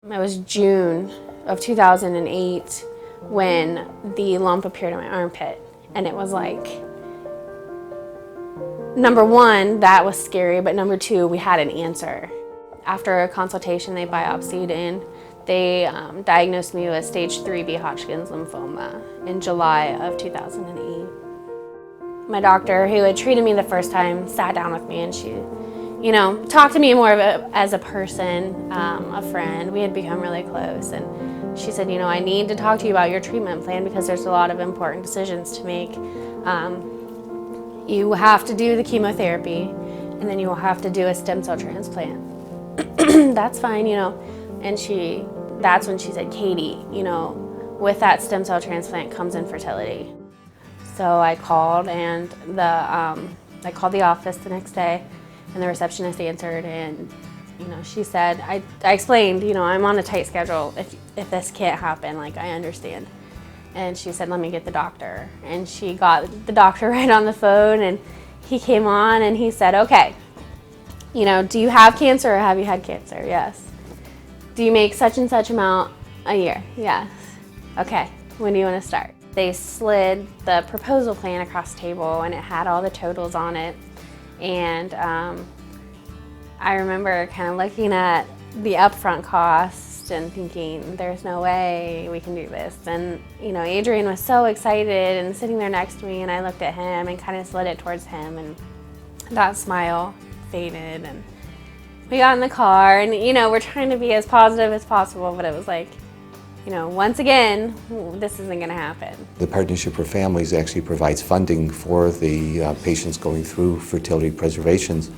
It was June of 2008 when the lump appeared in my armpit, and it was like, number one, that was scary, but number two, we had an answer. After a consultation, they biopsied and they diagnosed me with stage 3B Hodgkin's lymphoma in July of 2008. My doctor, who had treated me the first time, sat down with me and she, talked to me more as a person, a friend. We had become really close, and she said, I need to talk to you about your treatment plan because there's a lot of important decisions to make. You have to do the chemotherapy, and then you will have to do a stem cell transplant. That's fine, And that's when she said, Katie, with that stem cell transplant comes infertility. So I called, and I called the office the next day, and the receptionist answered, and she said, I explained, I'm on a tight schedule. If this can't happen, I understand. And she said, let me get the doctor. And she got the doctor right on the phone, and he came on and he said, okay, do you have cancer or have you had cancer? Yes. Do you make such and such amount a year? Yes. Okay, when do you want to start? They slid the proposal plan across the table, and it had all the totals on it. And I remember kind of looking at the upfront cost and thinking, there's no way we can do this. And Adrian was so excited and sitting there next to me, and I looked at him and kind of slid it towards him, and that smile faded. And we got in the car, and we're trying to be as positive as possible, but it was like, once again, this isn't going to happen. The Partnership for Families actually provides funding for the patients going through fertility preservations,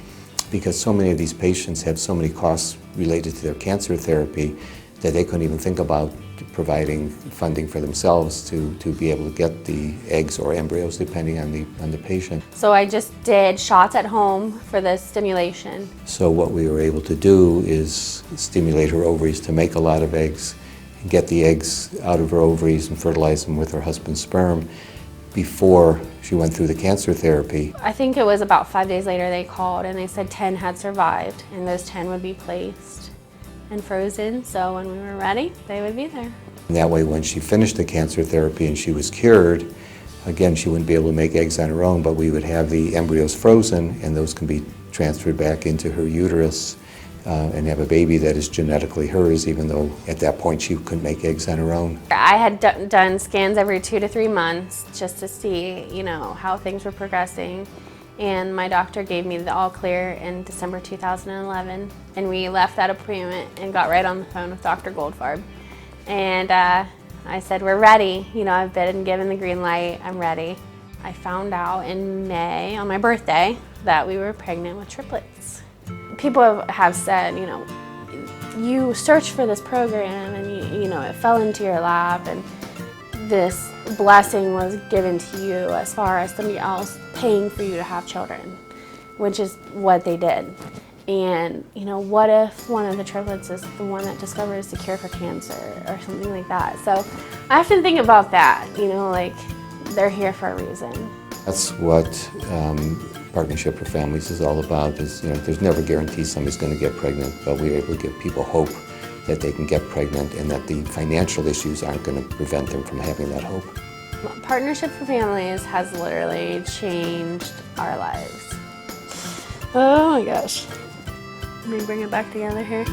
because so many of these patients have so many costs related to their cancer therapy that they couldn't even think about providing funding for themselves to be able to get the eggs or embryos, depending on the patient. So I just did shots at home for the stimulation. So what we were able to do is stimulate her ovaries to make a lot of eggs, get the eggs out of her ovaries and fertilize them with her husband's sperm before she went through the cancer therapy. I think it was about 5 days later they called, and they said 10 had survived, and those 10 would be placed and frozen, so when we were ready, they would be there. And that way, when she finished the cancer therapy and she was cured, again, she wouldn't be able to make eggs on her own, but we would have the embryos frozen, and those can be transferred back into her uterus and have a baby that is genetically hers, even though at that point she couldn't make eggs on her own. I had done scans every 2 to 3 months just to see, how things were progressing. And my doctor gave me the all clear in December 2011. And we left that appointment and got right on the phone with Dr. Goldfarb. And I said, we're ready. I've been given the green light, I'm ready. I found out in May, on my birthday, that we were pregnant with triplets. People have said, you searched for this program and it fell into your lap, and this blessing was given to you as far as somebody else paying for you to have children, which is what they did. And what if one of the triplets is the one that discovers the cure for cancer or something like that? So I have to think about that, they're here for a reason. That's what Partnership for Families is all about. There's never guarantees somebody's going to get pregnant, but we're able to give people hope that they can get pregnant and that the financial issues aren't going to prevent them from having that hope. Partnership for Families has literally changed our lives. Oh my gosh. Let me bring it back together here.